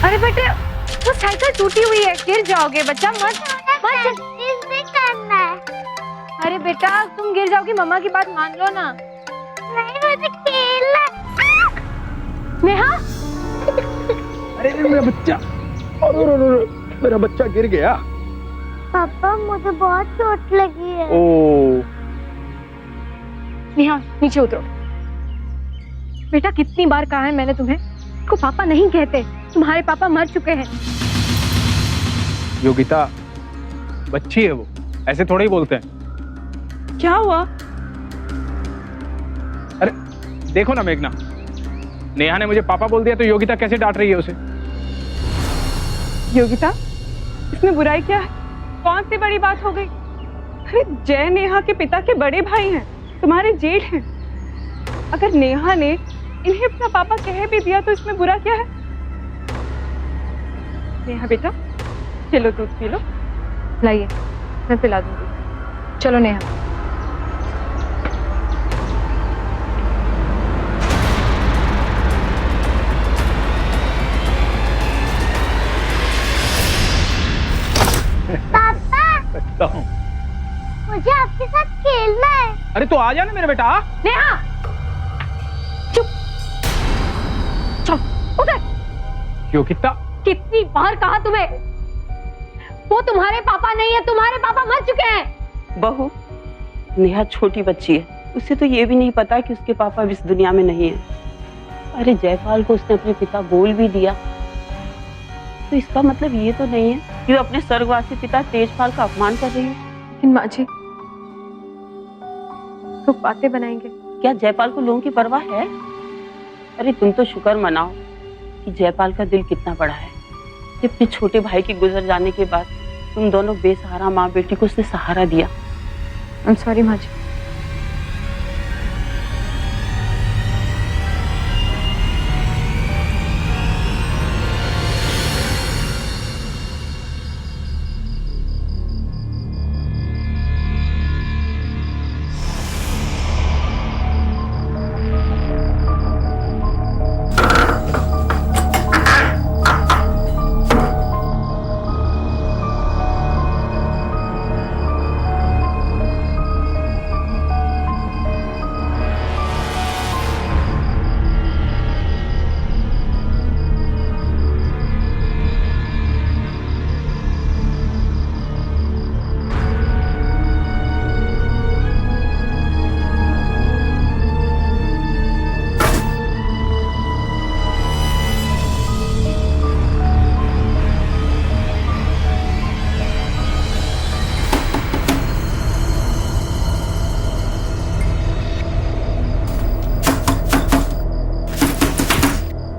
अरे बेटे वो साइकिल टूटी हुई है, गिर जाओगे बच्चा, मत मत नहीं करना है। अरे बेटा तुम गिर जाओगी, मम्मा की बात मान लो ना। नहीं मुझे खेलना। नेहा अरे मेरा बच्चा, मेरा बच्चा गिर गया। पापा मुझे बहुत चोट लगी है। ओ नेहा नीचे उतरो। बेटा कितनी बार कहा है मैंने तुम्हें, को पापा नहीं कहते, तुम्हारे पापा मर चुके हैं। योगिता बच्ची है वो, ऐसे थोड़े ही बोलते हैं। क्या हुआ? अरे देखो ना मेघना, नेहा ने मुझे पापा बोल दिया तो योगिता कैसे डांट रही है उसे। योगिता, इसमें बुराई क्या है? कौन सी बड़ी बात हो गई? अरे जय नेहा के पिता के बड़े भाई हैं, तुम्हारे जेठ हैं। अगर नेहा ने इन्हें अपना पापा कह भी दिया तो इसमें बुरा क्या है? नेहा बेटा चलो दूध पी लो। लाइए मैं पिला दूंगी, चलो नेहा। सकता हूँ। मुझे आपके साथ खेलना है। अरे तो आ जा ना मेरे बेटा। नेहा चुप, चल उधर। योगिता कितनी बार कहा तुम्हें, वो तुम्हारे पापा नहीं है, तुम्हारे पापा मर चुके हैं। बहू, नेहा छोटी बच्ची है, उसे तो ये भी नहीं पता कि उसके पापा इस दुनिया में नहीं है। अरे जयपाल को उसने अपने पिता बोल भी दिया, तो इसका मतलब ये तो नहीं है कि वो अपने स्वर्गवासी पिता तेजपाल का अपमान कर रही है। लेकिन माँ जी लोग बातें बनाएंगे। क्या जयपाल को लोगों की परवाह है? अरे तुम तो शुक्र मनाओ कि जयपाल का दिल कितना बड़ा है कि अपने छोटे भाई के गुजर जाने के बाद तुम दोनों बेसहारा माँ बेटी को उसने सहारा दिया। आई एम सॉरी माँ जी।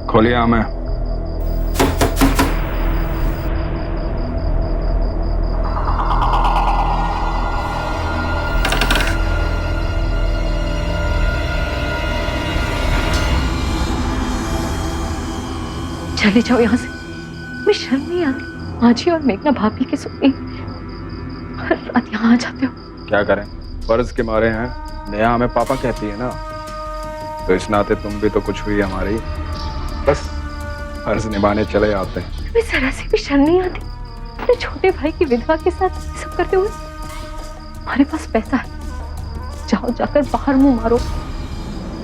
खोलिए हमें। चले जाओ यहाँ से, मुझे शर्म नहीं आती। माँ जी और मेघना भाभी के सुनने हर रात यहाँ आ जाते हो। क्या करें, फर्ज के मारे हैं। नेहा हमें पापा कहती है ना, तो इस नाते तुम भी तो कुछ हुई हमारी, बस फर्ज निभाने चले आते हैं। तुम्हें जरा सी भी शर्म नहीं आती अपने छोटे भाई की विधवा के साथ सब करते हुए? हमारे पास पैसा है, जाओ जाकर बाहर मुंह मारो,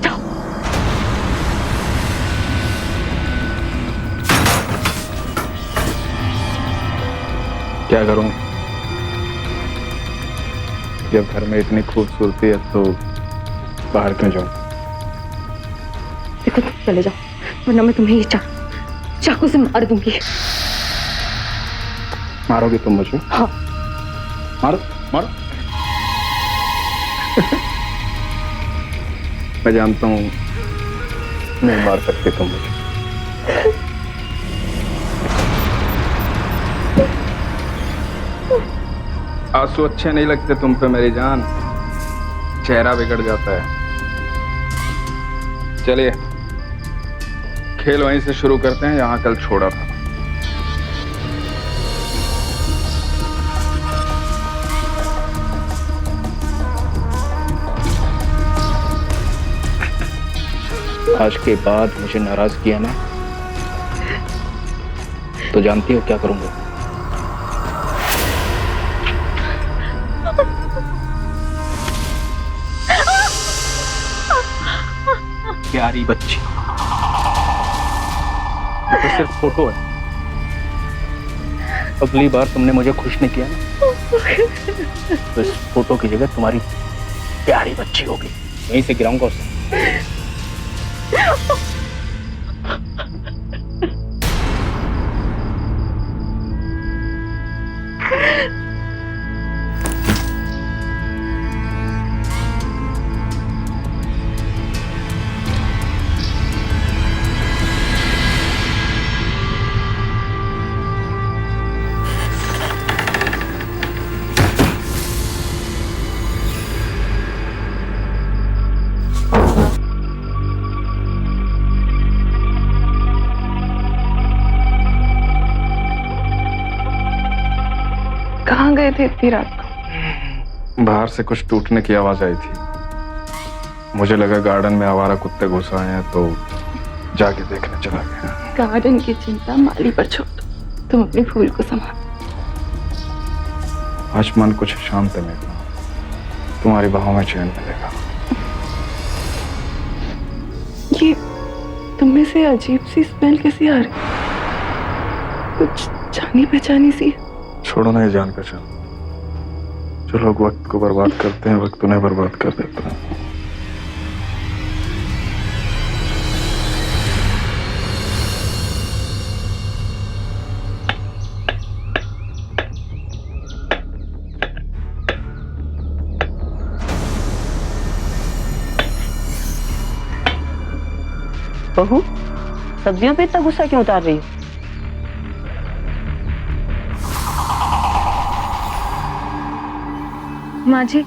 जाओ। क्या करूं, जब घर में इतनी खूबसूरती है तो बाहर क्यों जाऊं? देखो तुम चले जाओ, वरना मैं तुम्हें ये चाकू से मार दूंगी। मारोगे तुम मुझे? हाँ मारो मारो। मैं जानता हूं नहीं मार सकते तुम मुझे। आंसू अच्छे नहीं लगते तुम पे मेरी जान, चेहरा बिगड़ जाता है। चलिए खेल वहीं से शुरू करते हैं, यहाँ कल छोड़ा था। आज के बाद मुझे नाराज किया ना तो जानती हो क्या करूंगा? प्यारी बच्ची, ये तो सिर्फ फोटो है। अगली बार तुमने मुझे खुश नहीं किया ना, तो इस फोटो की जगह तुम्हारी प्यारी बच्ची होगी। यहीं से गिराऊंगा उसे। कहाँ गए थे इतनी रात को? बाहर से कुछ टूटने की आवाज आई थी। मुझे लगा गार्डन में आवारा कुत्ते घुस आए हैं, तो जाके देखने चला गया। गार्डन की चिंता माली पर छोड़ दो, तुम अपने फूल को संभालो। आज मन कुछ शांत है मेरा, तुम्हारी बाहों में चैन मिलेगा। ये तुम में से अजीब सी स्मेल कैसी आ रही? कुछ जानी पहचानी सी। छोड़ो ना ये जान पहचान। जो लोग वक्त को बर्बाद करते हैं, वक्त उन्हें बर्बाद कर देता है। बहू, सब्जियों पे इतना गुस्सा क्यों उतार रही हो? माँ जी,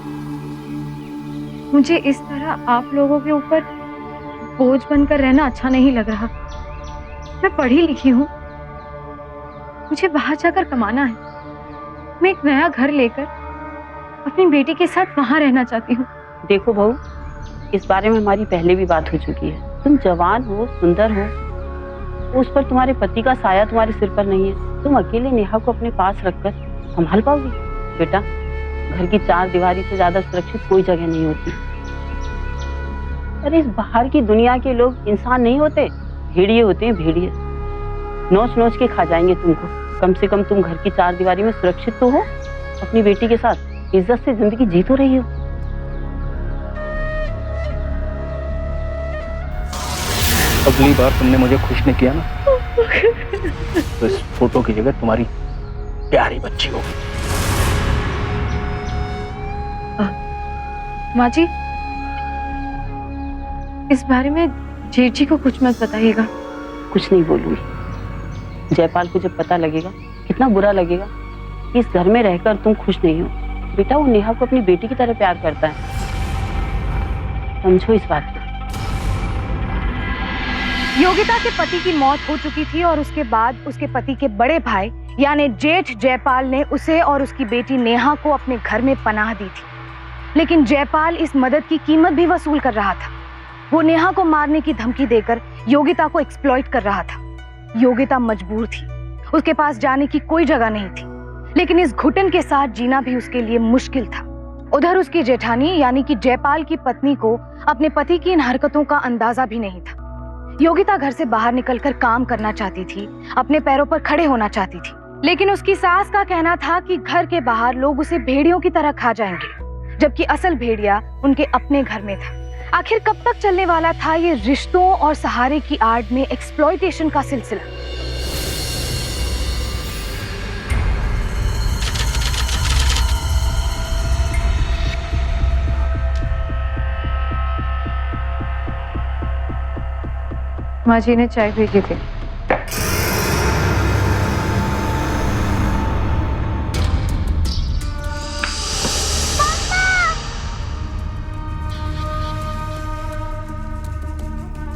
मुझे इस तरह आप लोगों के ऊपर बोझ बनकर रहना अच्छा नहीं लग रहा। मैं पढ़ी लिखी हूँ, मुझे बाहर जाकर कमाना है। मैं एक नया घर लेकर अपनी बेटी के साथ वहां रहना चाहती हूँ। देखो बहू, इस बारे में हमारी पहले भी बात हो चुकी है। तुम जवान हो, सुंदर हो, उस पर तुम्हारे पति का साया तुम्हारे सिर पर नहीं है। तुम अकेले नेहा को अपने पास रखकर संभाल पाओगी? बेटा, घर की चार दीवारी से ज्यादा सुरक्षित कोई जगह नहीं होती। अरे इस बाहर की दुनिया के लोग इंसान नहीं होते, भेड़िए होते हैं, भेड़िए। नोच नोच के खा जाएंगे तुमको। कम से कम तुम घर की चार दीवारी में सुरक्षित तो हो, अपनी बेटी के साथ इज्जत से जिंदगी जी तो रही हो। अगली बार तुमने मुझे खुश नहीं किया ना, तो इस फोटो की जगह तुम्हारी प्यारी बच्ची होगी। माँ जी, इस बारे में जेठ जी को कुछ मत बताइएगा। कुछ नहीं बोलूंगी। जयपाल को जब पता लगेगा कितना बुरा लगेगा कि इस घर में रहकर तुम खुश नहीं हो। बेटा, वो नेहा को अपनी बेटी की तरह प्यार करता है, समझो इस बात को। योगिता के पति की मौत हो चुकी थी और उसके बाद उसके पति के बड़े भाई यानी जेठ जयपाल ने उसे और उसकी बेटी नेहा को अपने घर में पनाह दी थी। लेकिन जयपाल इस मदद की कीमत भी वसूल कर रहा था। वो नेहा को मारने की धमकी देकर योगिता को एक्सप्लॉइट कर रहा था। योगिता मजबूर थी, उसके पास जाने की कोई जगह नहीं थी, लेकिन इस घुटन के साथ जीना भी उसके लिए मुश्किल था। उधर उसकी जेठानी यानी कि जयपाल की पत्नी को अपने पति की इन हरकतों का अंदाजा भी नहीं था। योगिता घर से बाहर निकलकर काम करना चाहती थी, अपने पैरों पर खड़े होना चाहती थी, लेकिन उसकी सास का कहना था कि घर के बाहर लोग उसे भेड़ियों की तरह खा जाएंगे, जबकि असल भेड़िया उनके अपने घर में था। आखिर कब तक चलने वाला था ये रिश्तों और सहारे की आड़ में एक्सप्लॉइटेशन का सिलसिला? माँ जी ने चाय भेजी थी।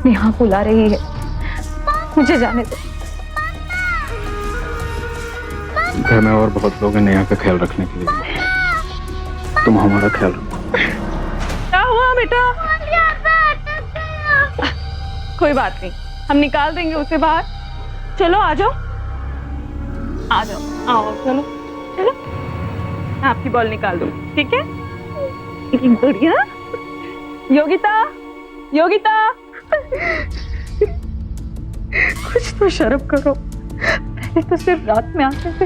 नेहा बुला रही है, मुझे जाने दो। घर में और बहुत लोग हैं नेहा का ख्याल रखने के लिए, तुम हमारा ख्याल रखो। क्या हुआ बेटा? कोई बात नहीं, हम निकाल देंगे उसे बाहर। चलो आ जाओ। आ जाओ, आओ, चलो चलो, मैं आपकी बॉल निकाल दूंगी, ठीक है? बढ़िया। योगिता, योगिता, कुछ तो शर्म करो, पहले तो सिर्फ रात में आते थे,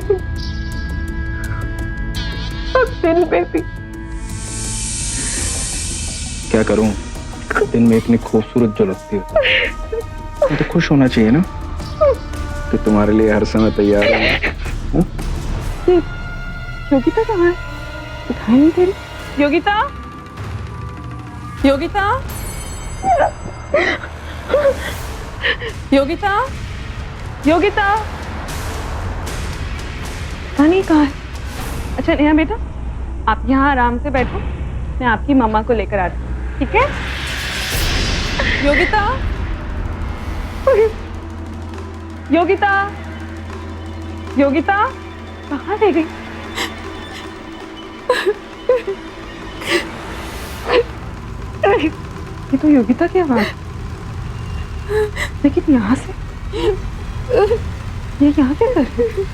अब दिन में भी। क्या करूं, दिन में इतनी खूबसूरत जो लगती हो तो खुश होना चाहिए ना कि तुम्हारे लिए हर समय तैयार है। योगिता कहाँ है? दिखाई नहीं दे रही। योगिता, योगिता, योगिता, योगिता, पता नहीं कहाँ है। अच्छा नेहा बेटा, आप यहाँ आराम से बैठो, मैं आपकी मम्मा को लेकर आती हूँ, ठीक है? योगिता, योगिता, योगिता, कहाँ रह गई? ये तो योगिता की आवाज, लेकिन यहाँ से ये यहाँ क्या कर रही है?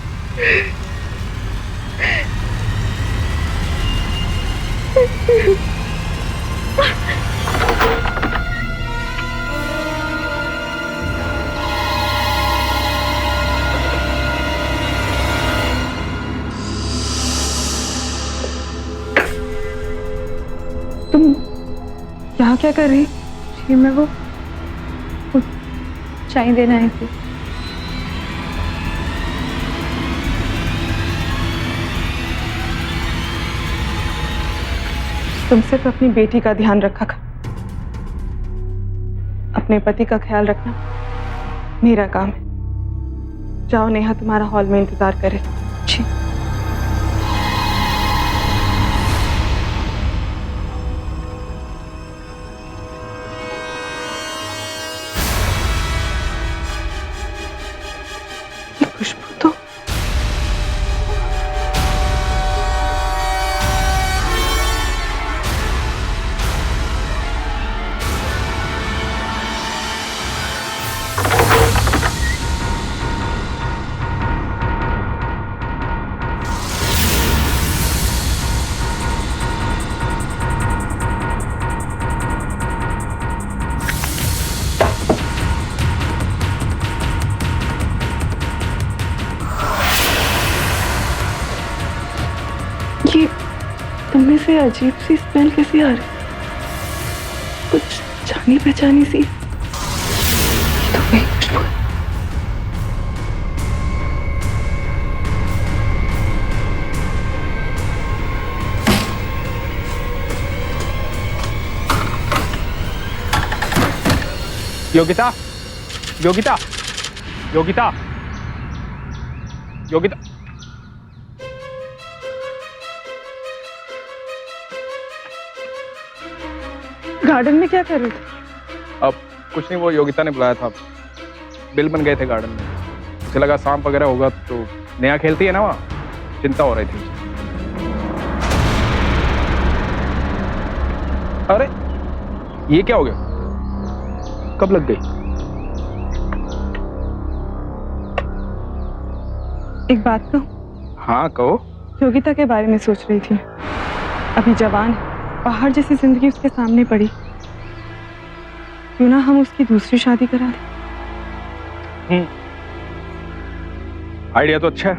तुम यहाँ क्या कर रही? जी मैं वो चाय देना है थी। तुम सिर्फ अपनी बेटी का ध्यान रखा कर, अपने पति का ख्याल रखना मेरा काम है। जाओ नेहा तुम्हारा हॉल में इंतजार करे। जी। खुशबू तो ये तुमने से अजीब सी स्मेल कैसी आ रही? कुछ जानी पहचानी सी। ये तो वही खुशबू है। योगिता, योगिता, योगिता, योगिता, गार्डन में क्या कर रही थी? अब कुछ नहीं, वो योगिता ने बुलाया था, बिल बन गए थे गार्डन में। मुझे लगा सांप वगैरह होगा, तो नेहा खेलती है ना वहाँ, चिंता हो रही थी। अरे ये क्या हो गया, कब लग गई? एक बात कहूं? हाँ कहो। योगिता के बारे में सोच रही थी। अभी जवान है, पहाड़ जैसी जिंदगी उसके सामने पड़ी, क्यों ना हम उसकी दूसरी शादी करा दें? आइडिया तो अच्छा है,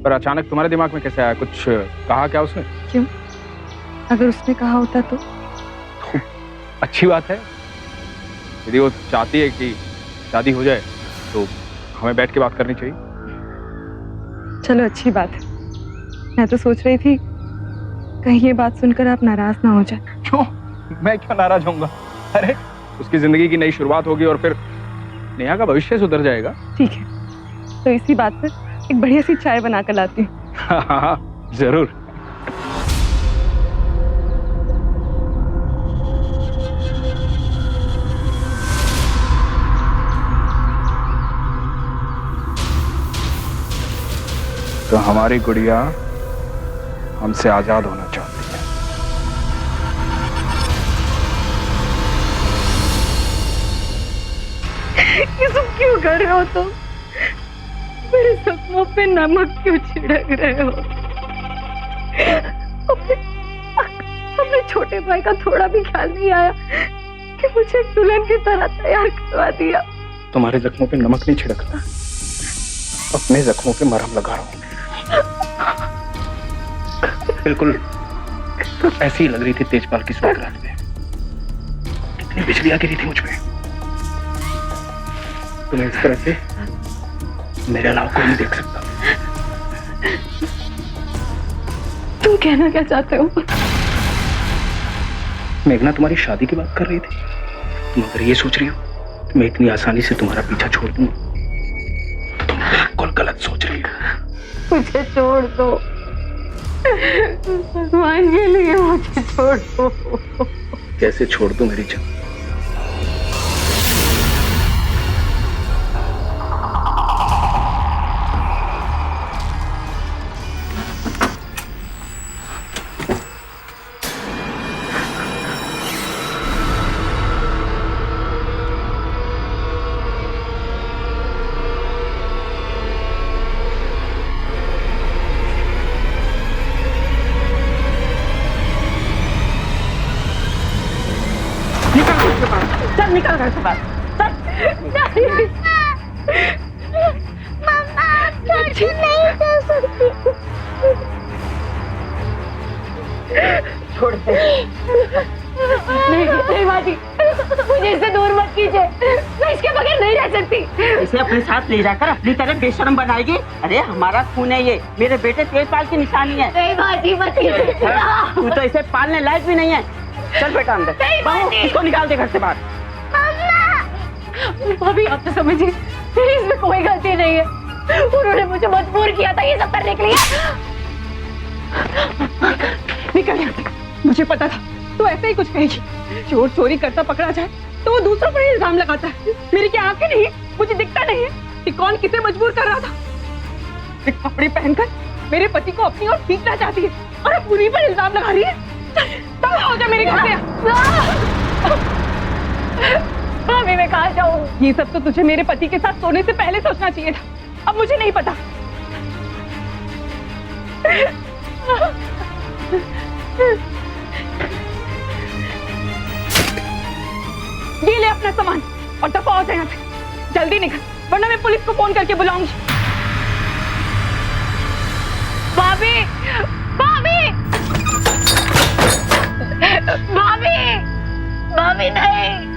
पर अचानक तुम्हारे दिमाग में कैसे आया? कुछ कहा क्या उसने? क्यों? अगर उसने कहा होता तो अच्छी बात है। यदि वो चाहती है कि शादी हो जाए तो हमें बैठ के बात करनी चाहिए। चलो अच्छी बात है। मैं तो सोच रही थी कहीं ये बात सुनकर आप नाराज ना हो जाए। क्यों? मैं क्यों नाराज होऊंगा? अरे उसकी जिंदगी की नई शुरुआत होगी और फिर नेहा का भविष्य सुधर जाएगा। ठीक है, तो इसी बात पर एक बढ़िया सी चाय बना कर लाती हूँ। हाँ जरूर। तो हमारी गुड़िया हमसे आजाद होना चाहती है। ये सब क्यों कर रहे हो तुम? मेरे जख्मों पे नमक क्यों छिड़क रहे हो? अपने अपने छोटे भाई का थोड़ा भी ख्याल नहीं आया कि मुझे दुल्हन की तरह तैयार करवा दिया। तुम्हारे जख्मों पे नमक नहीं छिड़क रहा, अपने जख्मों पे मरहम लगा रहा हूँ। बिल्कुल ऐसी ही लग रही थी तेजपाल की सुहागरात में। कितनी बिजलियां गिरी थी मुझ पे। तुम्हें इस तरह से मेरे अलावा कोई नहीं देख सकता। तुम कहना क्या चाहते हो? मेघना तुम्हारी शादी की बात कर रही थी। तुम अगर ये सोच रही हो कि मैं इतनी आसानी से तुम्हारा पीछा छोड़ दूंगा तो तुम बिल्कुल गलत सोच रही हो। मुझे छोड़ दो, भगवान के लिए मुझे छोड़ दो। कैसे छोड़ दूं मेरी जान? चल निकल घर से बाहर। मम्मा शादी नहीं कर सकती। छोड़ दे। नहीं माजी, मुझे इससे दूर मत कीजिए। मैं इसके बगैर नहीं रह सकती। इसे अपने साथ ले जाकर अपनी तरह बेशर्म बनाएगी? अरे हमारा खून है ये, मेरे बेटे तेजपाल की निशानी है। नहीं माजी, मत कीजिए। तू तो इसे पालने लायक भी नहीं है। चल बेटा अंदर। बहू इसको निकाल दे घर से बाहर। भाभी आप तो समझिए, मेरी इसमें कोई गलती नहीं है। उन्होंने मुझे मजबूर किया था ये सब करने के लिए। निकल यहाँ से। मुझे पता था तू ऐसे ही कुछ कहेगी। चोर चोरी करता पकड़ा जाए तो वो दूसरों पर ही इल्जाम लगाता है। मेरी क्या आंखें नहीं है? मुझे दिखता नहीं है कि कौन किसे मजबूर कर रहा था। एक कपड़े पहनकर मेरे पति को अपनी ओर खींचना चाहती है और अब उन्हीं पर इल्जाम लगा रही है। तब हो जा मेरे घर से। भाभी मैं कहाँ जाऊँ? ये सब तो तुझे मेरे पति के साथ सोने से पहले सोचना चाहिए था। अब मुझे नहीं पता। ये ले अपना सामान और दफा हो जाए यहाँ से। जल्दी निकल वरना मैं पुलिस को फोन करके बुलाऊंगी। भाभी, भाभी, भाभी, भाभी नहीं।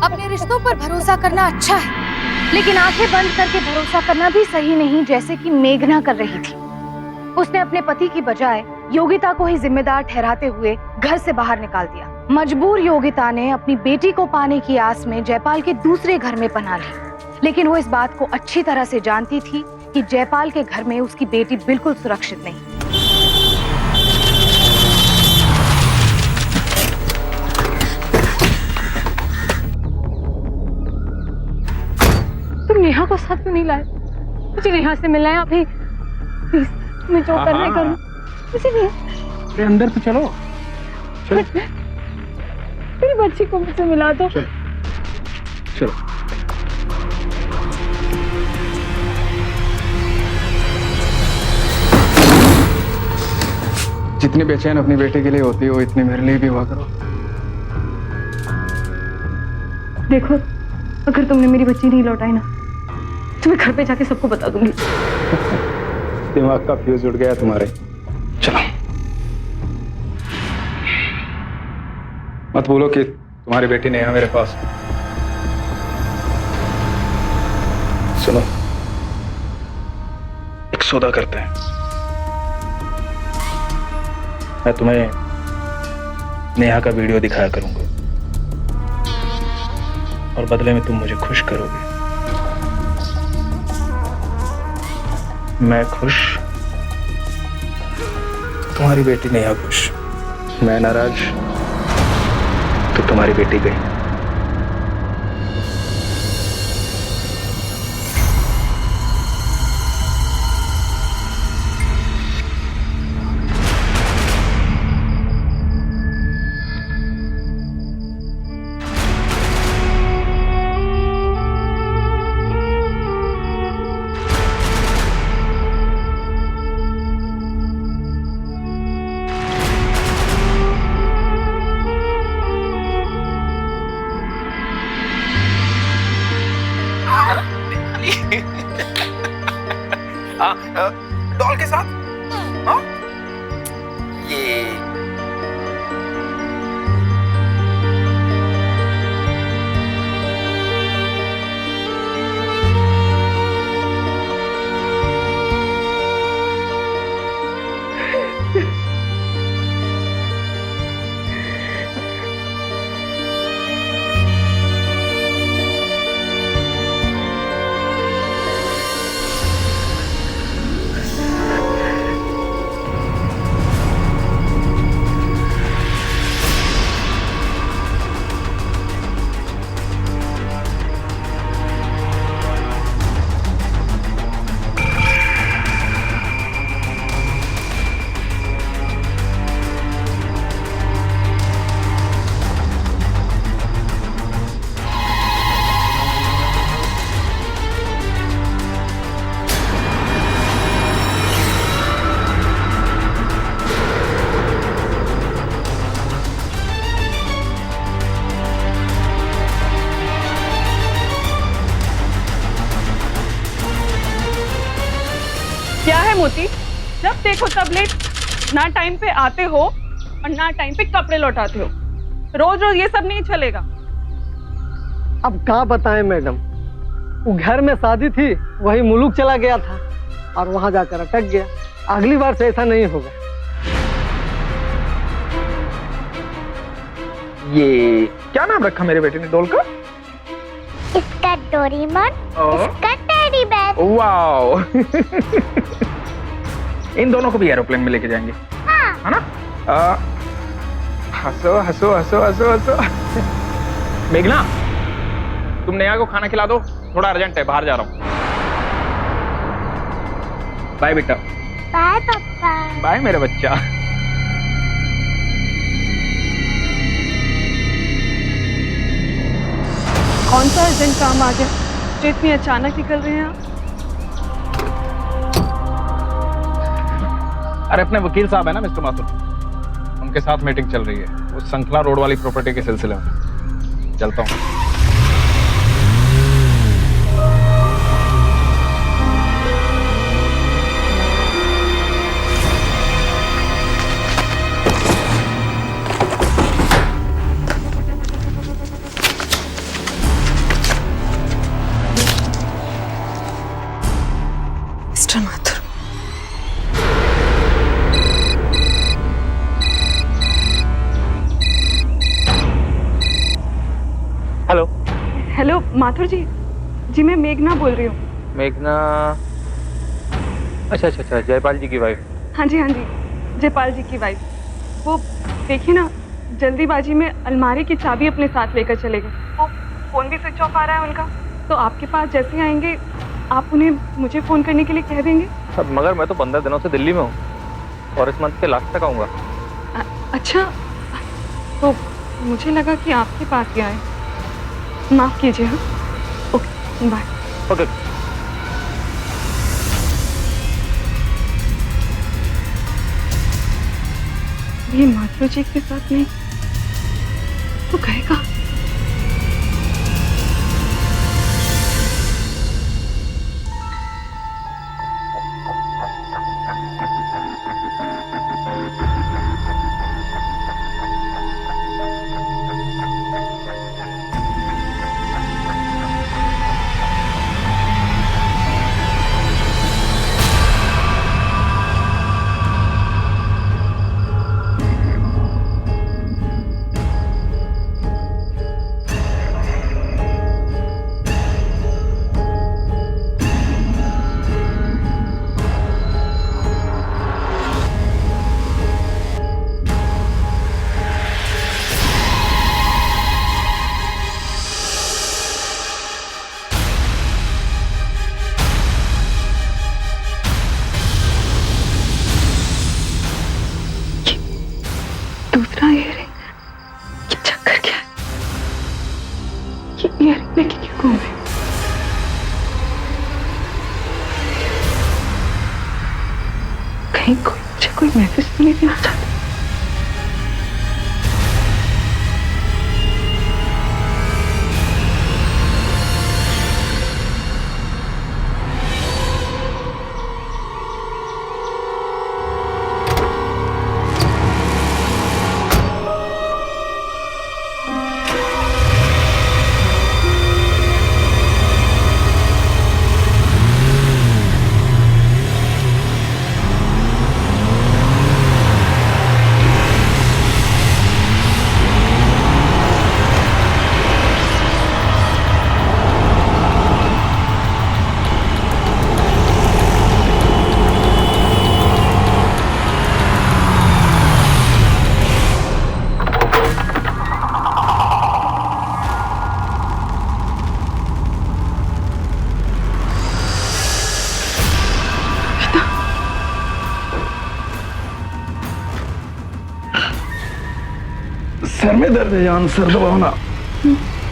अपने रिश्तों पर भरोसा करना अच्छा है, लेकिन आंखें बंद करके भरोसा करना भी सही नहीं, जैसे कि मेघना कर रही थी। उसने अपने पति की बजाय योगिता को ही जिम्मेदार ठहराते हुए घर से बाहर निकाल दिया। मजबूर योगिता ने अपनी बेटी को पाने की आस में जयपाल के दूसरे घर में पनाह ली, लेकिन वो इस बात को अच्छी तरह से जानती थी कि जयपाल के घर में उसकी बेटी बिल्कुल सुरक्षित नहीं। तुम नेहा को साथ क्यों नहीं लाए? मुझे नेहा से मिलना है अभी। प्लीज, मैं जो करना है करूँ। मुझे नहीं। अरे अंदर तो चलो। मेरी बच्ची को मुझसे मिला दो। चलो। जितनी बेचैन अपनी बेटे के लिए होती हो इतनी मेरे लिए भी हुआ करो। देखो, अगर तुमने मेरी बच्ची नहीं लौटाई ना तो मैं घर पे जाके सबको बता दूंगी। दिमाग का फ्यूज उड़ गया तुम्हारे। चलो। मत बोलो कि तुम्हारी बेटी नेहा मेरे पास है। सुनो, एक सौदा करते हैं। मैं तुम्हें नेहा का वीडियो दिखाया करूंगा और बदले में तुम मुझे खुश करोगे। मैं खुश, तुम्हारी बेटी नेहा खुश। मैं नाराज तो तुम्हारी बेटी गई। जब देखो तब लेट, ना टाइम पे आते हो और ना टाइम पे कपड़े लौटाते हो। रोज रोज ये सब नहीं चलेगा। अब क्या बताएं मैडम, वो घर में शादी थी, वही मुल्क चला गया था और वहां जाकर अटक गया। अगली बार से ऐसा नहीं होगा। ये क्या नाम रखा मेरे बेटे ने डॉल का? इसका डोरेमोन, इसका टेडी बेयर। वाओ। इन दोनों को भी एरोप्लेन में लेके जाएंगे, हाँ। है ना? हंसो हंसो हंसो हंसो हंसो। मेघना, तुम नेहा को खाना खिला दो, थोड़ा अर्जेंट है, बाहर जा रहा हूँ। बाय बेटा। बाय पापा। बाय मेरा बच्चा। कौन सा अर्जेंट काम आ गया जो इतनी अचानक निकल रहे हैं आप? अरे अपने वकील साहब है ना मिस्टर माथुर, उनके साथ मीटिंग चल रही है उस संखला रोड वाली प्रॉपर्टी के सिलसिले में। चलता हूँ। Mister Mathur, hello. Hello Mathur जी, जी मैं मेघना बोल रही हूँ। मेघना, अच्छा अच्छा अच्छा, जयपाल जी की वाइफ। हाँ जी, जयपाल जी की वाइफ। वो देखिए ना, जल्दीबाजी में अलमारी की चाबी अपने साथ लेकर चले गए। वो फोन भी स्विच ऑफ आ रहा है उनका, तो आपके पास जैसे आएंगे आप उन्हें मुझे फोन करने के लिए कह देंगे। अब मगर मैं तो 15 दिनों से दिल्ली में हूँ और इस मंथ के लास्ट तक आऊँगा। अच्छा, तो मुझे लगा कि आपके पास ही आए, माफ कीजिए। हाँ, ओके बाय। ओके। ये माथुर जी के साथ नहीं तो गए कहाँ? दूसरा ईयरिंग, ये चक्कर क्या है? ये ईयरिंग लेके क्यों घूम रहे? कहीं कोई मैसेज तो नहीं देना चाहता? सर में दर्द है जान, सर दबाना।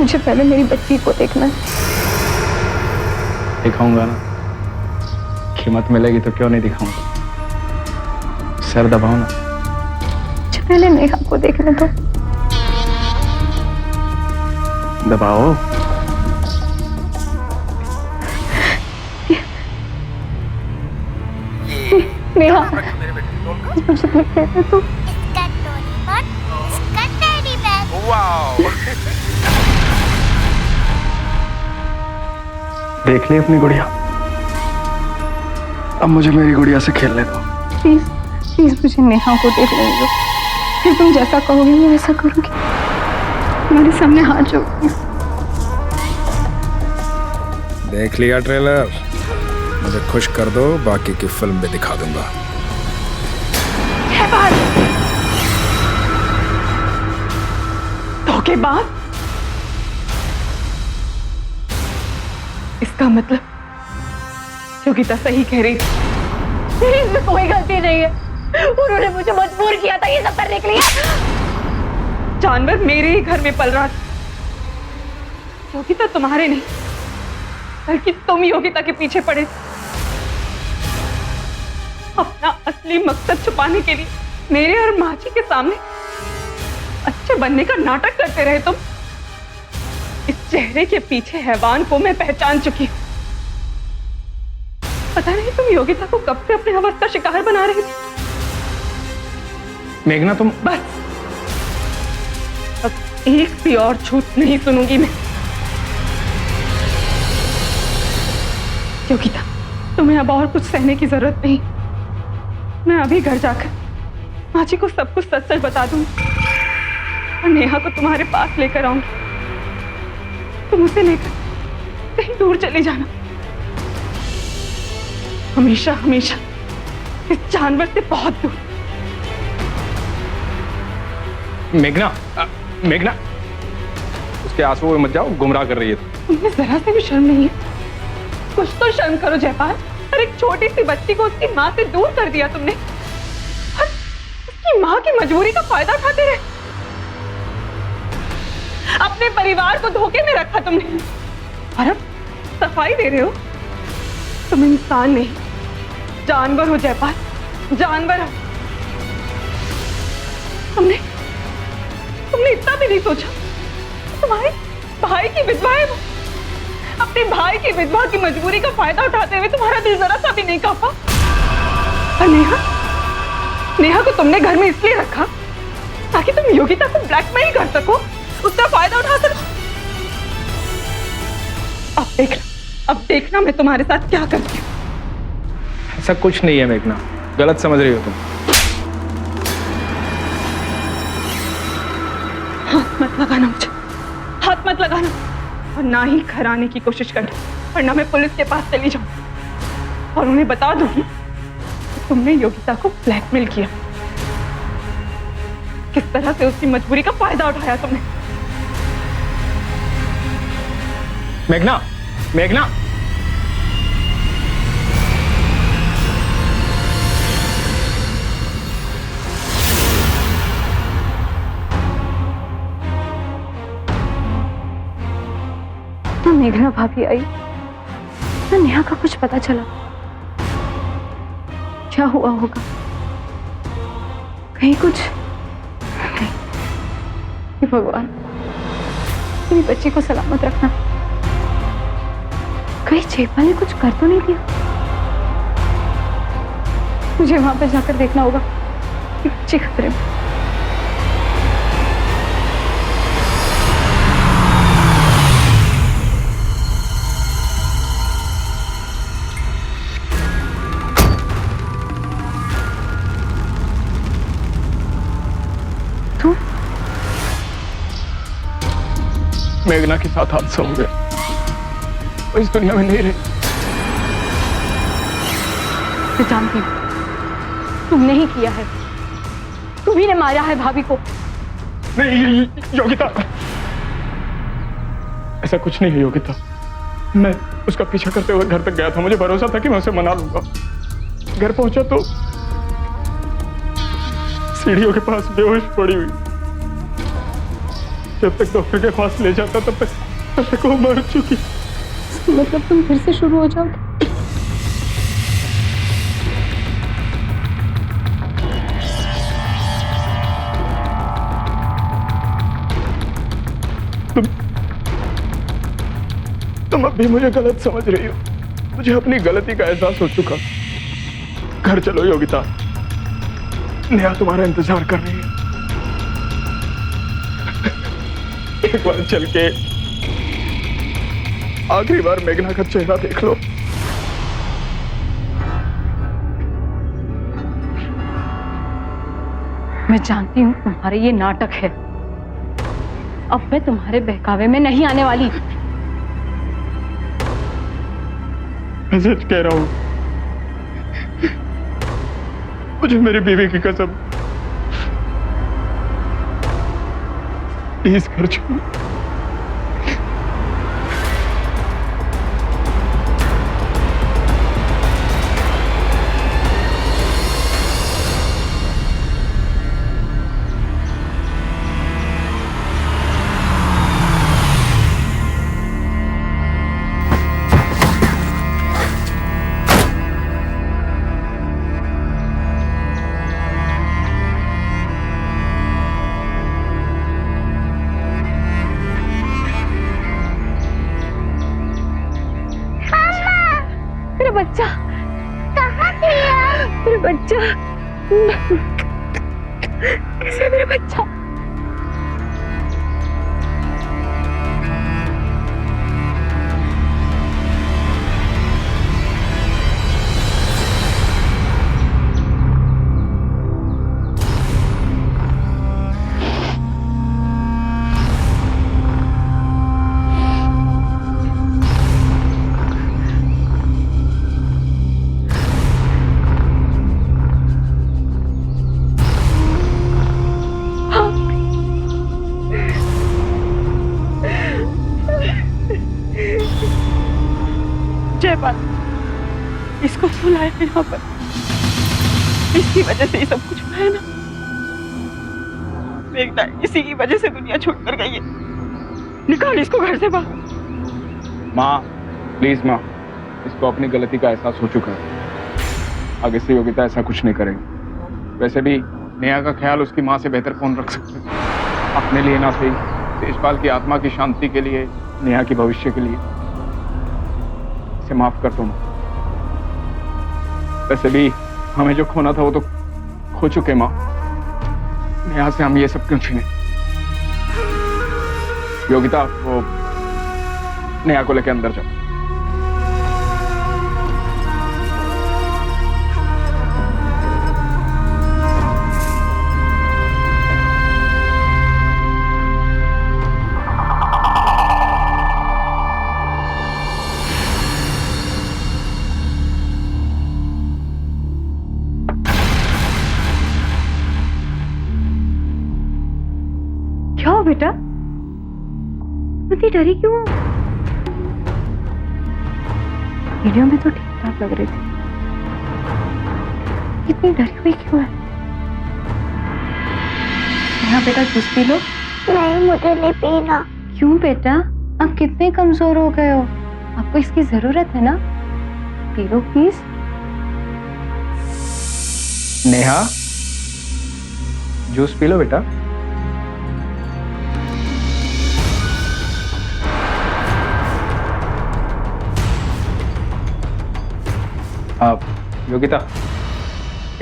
मुझे पहले मेरी बच्ची को देखना है। दिखाऊंगा ना, कीमत मिलेगी तो क्यों नहीं दिखाऊंगा। सर दबाओ ना। मुझे पहले नेहा को देखने दो। दबाओ। नेहा इसका डोरेमोन, इसका टेडी बेयर। देख ली अपनी गुड़िया, अब मुझे मेरी गुड़िया से खेलने दो। प्लीज प्लीज मुझे नेहा को देख लेने दो, फिर तुम जैसा कहोगे मैं वैसा करूंगी। तुम्हारे सामने हाथ जोड़ती हूँ। देख लिया ट्रेलर, मुझे खुश कर दो, बाकी की फिल्म भी दिखा दूंगा। धोखेबाज, इसका मतलब योगिता सही कह रही थी। मेरी इसमें कोई गलती नहीं है, उन्होंने मुझे मजबूर किया था ये सब करने के लिए। जानवर मेरे ही घर में पल रहा था। योगिता तुम्हारे नहीं, बल्कि तुम योगिता के पीछे पड़े। अपना असली मकसद छुपाने के लिए मेरे और माची के सामने अच्छे बनने का नाटक करते रहे तुम। इस चेहरे के पीछे हैवान को मैं पहचान चुकी हूं। पता नहीं तुम योगिता को कब से अपने हवस का शिकार बना रही थी। मेघना तुम बस, अब एक भी और झूठ नहीं सुनूंगी मैं। योगिता, तुम्हें अब और कुछ सहने की जरूरत नहीं। मैं अभी घर जाकर माची को सब कुछ सच सच बता दूंगी और नेहा को तुम्हारे पास लेकर आऊंगी। तुम उसे लेकर कहीं दूर चली जाना, हमेशा हमेशा इस जानवर से बहुत दूर। मेघना उसके आंसू में मत जाओ, गुमराह कर रही है। तुम्हें जरा से भी शर्म नहीं है? कुछ तो शर्म करो जयपाल। और एक छोटी सी बच्ची को उसकी माँ से दूर कर दिया तुमने, और उसकी माँ की मजबूरी का फायदा उठाते रहे। अपने परिवार को धोखे में रखा तुमने, और अब सफाई दे रहे हो। तुम इंसान नहीं, जानवर हो जयपाल, जानवर हो। तुमने इतना भी नहीं सोचा तुम्हारे भाई की विधवा है वो। अपने भाई की विधवा की मजबूरी का फायदा उठाते हुए तुम्हारा दिल जरा सा भी नहीं कांपा। और नेहा को तुमने घर में इसलिए रखा ताकि तुम योगिता को ब्लैकमेल कर सको, उसका फायदा उठा सको। अब देखना मैं तुम्हारे साथ क्या करती हूँ। ऐसा कुछ नहीं है मेघना, गलत समझ रही हो तुम। हाथ मत लगाना मुझे, हाथ मत लगाना, और ना ही घर आने की कोशिश करना, वरना मैं पुलिस के पास चली जाऊं और उन्हें बता दूंगी कि तुमने योगिता को ब्लैकमेल किया, किस तरह से उसकी मजबूरी का फायदा उठाया तुमने। मेघना ना मेघना भाभी आई, ना नेहा का कुछ पता चला। क्या हुआ होगा? कहीं कुछ नहीं। हे भगवान, मेरी बच्ची को सलामत रखना। कहीं जयपाल ने कुछ कर तो नहीं दिया? मुझे वहां पर जाकर देखना होगा कि बच्ची खतरे में। मेघना के साथ हादसा हो गया, वो इस दुनिया में नहीं रही। मैं जानती हूँ तुमने ही किया है, तुम्ही ने मारा है भाभी को। नहीं योगिता, ऐसा कुछ नहीं है योगिता। मैं उसका पीछा करते हुए घर तक गया था, मुझे भरोसा था कि मैं उसे मना लूंगा। घर पहुंचा तो सीढ़ियों के पास बेहोश पड़ी हुई। जब तक डॉक्टर के पास ले जाता तब तक वो मर चुकी। मतलब तुम फिर से शुरू हो जाओगे? तुम अब भी मुझे गलत समझ रही हो। मुझे अपनी गलती का एहसास हो चुका। घर चलो योगिता, नेहा तुम्हारा इंतजार कर रही है। एक बार चल के आखिरी बार मेघना का चेहरा देख लो। मैं जानती हूँ तुम्हारे ये नाटक है। अब मैं तुम्हारे बहकावे में नहीं आने वाली। मैं सच कह रहा हूं, मुझे मेरी बीवी की कसम, प्लीज घर छोड़ो। मेरा बच्चा कहाँ गया? मेरा बच्चा कैसे मेरा बच्चा? जयपाल, इसको क्यों लाया है यहाँ पर? इसकी वजह से ये सब कुछ हुआ है ना। मेघना इसी की वजह से दुनिया छोड़कर गई है। निकाल इसको घर से बाहर। माँ प्लीज माँ, इसको अपनी गलती का एहसास हो चुका है। आगे से योगिता ऐसा कुछ नहीं करेगी। वैसे भी नेहा का ख्याल उसकी माँ से बेहतर कौन रख सकता है? अपने लिए ना सही, तेजपाल की आत्मा की शांति के लिए, नेहा की भविष्य के लिए इसे माफ कर दो माँ। वैसे भी हमें जो खोना था वो तो खो चुके माँ। नेहा से हम ये सब क्यों छीने? योगिता, वो नेहा को लेके अंदर जाओ। क्या हो बेटा? इतनी डरी क्यों हो? वीडियो में तो ठीक ठाक लग रही थी, इतनी डरी हुई क्यों है? यहाँ बेटा जूस पी लो। नहीं, मुझे नहीं पीना। क्यों बेटा? आप कितने कमजोर हो गए हो, आपको इसकी जरूरत है ना, पी लो प्लीज। नेहा, जूस पी लो बेटा। आप योगिता,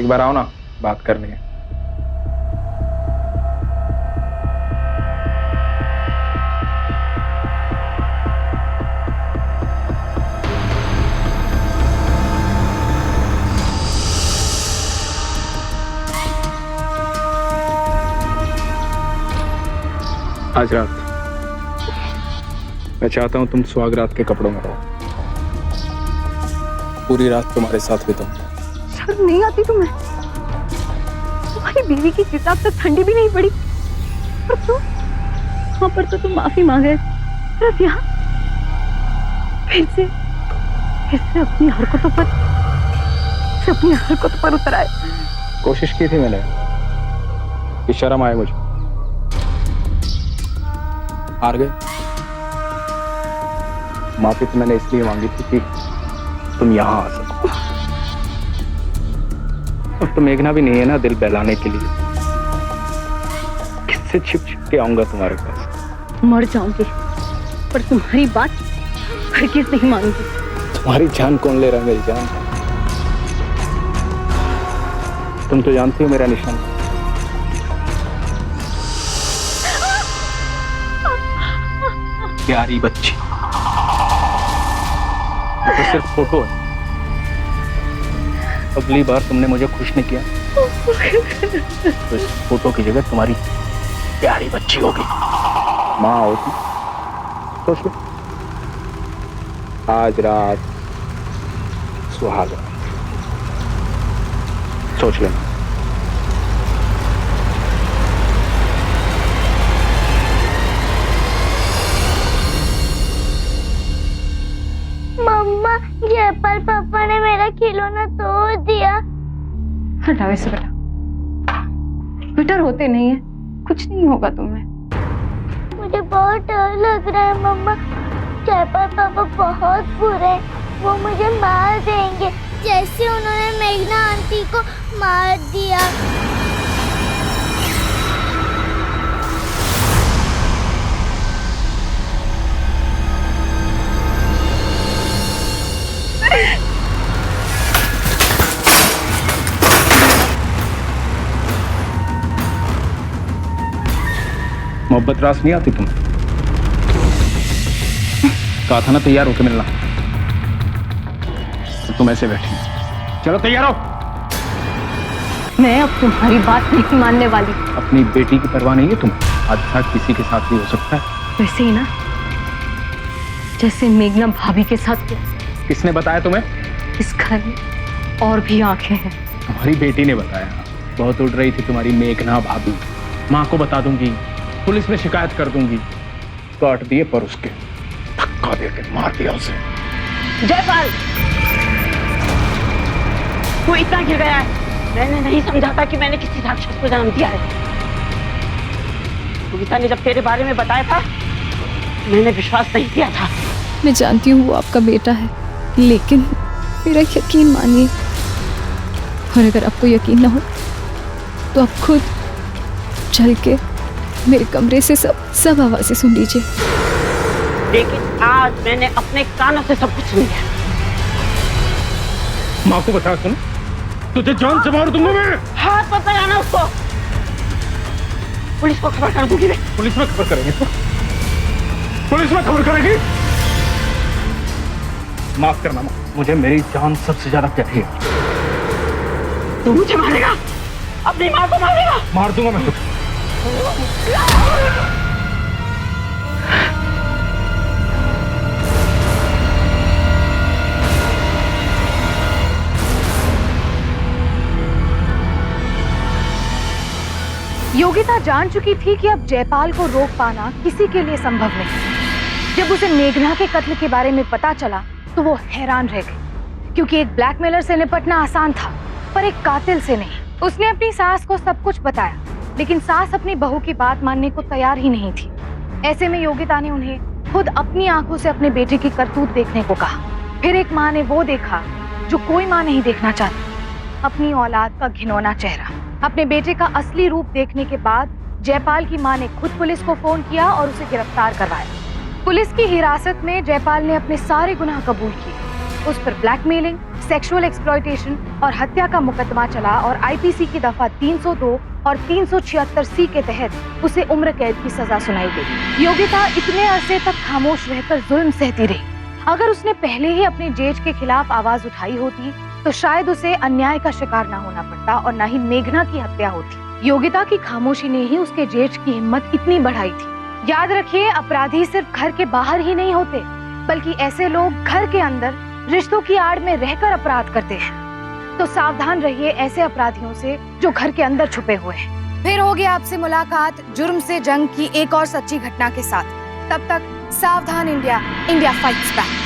एक बार आओ ना, बात करनी है। आज रात मैं चाहता हूं तुम सुहागरात के कपड़ों में रहो। पूरी रात तुम्हारे साथ बिताऊं। शर्म नहीं आती तुम्हें? तुम्हारी बीवी की चिता अब तक ठंडी भी नहीं पड़ी और तुम वहां पर तो तुम माफी मांगे, सिर्फ यहाँ फिर से अपनी हरकतों पर उतर आए। कोशिश की थी मैंने कि शर्म आए मुझे, हार गए। माफी तो मैंने इसलिए मांगी थी कि तुम यहां आ सको। अब तो मेघना भी नहीं है ना दिल बहलाने के लिए। किससे छिप छिप के आऊंगा तुम्हारे पास? मर जाऊंगी पर तुम्हारी बात हरगिज नहीं मानूंगी। तुम्हारी जान कौन ले रहा है? मेरी जान तुम तो जानती हो मेरा निशान। प्यारी बच्ची, ये तो सिर्फ फोटो है। अगली बार तुमने मुझे खुश नहीं किया तो इस फोटो की जगह तुम्हारी प्यारी बच्ची होगी। माँ होती। सोच लो, आज रात सुहाग रात, सोच लेना। मम्मा, जयपाल पापा ने मेरा खिलौना तोड़ दिया। हटाओ इसे बेटा, बेटा रोते नहीं है, कुछ नहीं होगा तुम्हें। मुझे बहुत डर लग रहा है मम्मा। जयपाल पापा बहुत बुरे हैं, वो मुझे मार देंगे जैसे उन्होंने मेघना आंटी को मार दिया। मोहब्बत रास नहीं आती तुम्हें? कहा था ना तैयार होके मिलना, तो तुम ऐसे बैठी। चलो तैयार हो। मैं अब तुम्हारी बात नहीं मानने वाली। अपनी बेटी की परवाह नहीं है तुम्हें? हादसा किसी के साथ भी हो सकता है। वैसे ही ना, जैसे मेघना भाभी के साथ हुआ। किसने बताया तुम्हें? इस घर में और भी आंखें हैं। तुम्हारी बेटी ने बताया। बहुत उड़ रही थी तुम्हारी मेघना भाभी। माँ को बता दूंगी, पुलिस में शिकायत कर दूंगी। काट दिए पर उसके धक्का देके मार दिया उसे। जयपाल, तू इतना गिर गया है। मैंने नहीं समझा था कि मैंने किसी राक्षस को जन्म दिया है। सुनीता ने जब तेरे बारे में बताया था, मैंने विश्वास नहीं किया था। मैं जानती हूँ वो आपका बेटा है, लेकिन मेरा यकीन मानिए। और अगर आपको यकीन ना हो तो आप खुद चल के मेरे कमरे से सब आवाजें सुन लीजिए। लेकिन आज मैंने अपने कानों से सब कुछ सुन लिया। माँ को बता, सुन, तुझे जान से मार दूंगा मैं। हाथ मत लगाना उसको। पुलिस को खबर कर दूंगी मैं। पुलिस में खबर करेंगे तो? पुलिस में खबर करेंगी? माफ करना माँ, मुझे मेरी जान सबसे ज्यादा प्यारी है। तू मुझे मारेगा? अपनी माँ को मारेगा? मार दूंगा मैं तुझे। योगिता जान चुकी थी कि अब जयपाल को रोक पाना किसी के लिए संभव नहीं। जब उसे मेघना के कत्ल के बारे में पता चला तो वो हैरान रह गई, क्योंकि एक ब्लैकमेलर से निपटना आसान था, पर एक कातिल से नहीं। उसने अपनी सास को सब कुछ बताया, लेकिन सास अपनी बहू की बात मानने को तैयार ही नहीं थी। ऐसे में योगिता ने उन्हें खुद अपनी आंखों से अपने बेटे की करतूत देखने को कहा। फिर एक माँ ने वो देखा जो कोई माँ नहीं देखना चाहती, अपनी औलाद का घिनौना चेहरा। अपने बेटे का असली रूप देखने के बाद जयपाल की मां ने खुद पुलिस को फोन किया और उसे गिरफ्तार करवाया। पुलिस की हिरासत में जयपाल ने अपने सारे गुनाह कबूल किए। उस पर ब्लैकमेलिंग, सेक्सुअल एक्सप्लॉयटेशन और हत्या का मुकदमा चला और आईपीसी की दफा 302 और 376 सी के तहत उसे उम्र कैद की सजा सुनाई गई। योगिता इतने अरसे तक खामोश रहकर जुल्म सहती रही। अगर उसने पहले ही अपने जेठ के खिलाफ आवाज उठाई होती तो शायद उसे अन्याय का शिकार ना होना पड़ता और ना ही मेघना की हत्या होती। योगिता की खामोशी ने ही उसके जेठ की हिम्मत इतनी बढ़ाई थी। याद रखिए, अपराधी सिर्फ घर के बाहर ही नहीं होते, बल्कि ऐसे लोग घर के अंदर रिश्तों की आड़ में रहकर अपराध करते हैं। तो सावधान रहिए ऐसे अपराधियों से जो घर के अंदर छुपे हुए हैं। फिर होगी आपसे मुलाकात जुर्म से जंग की एक और सच्ची घटना के साथ। तब तक सावधान इंडिया, इंडिया फाइट्स बैक।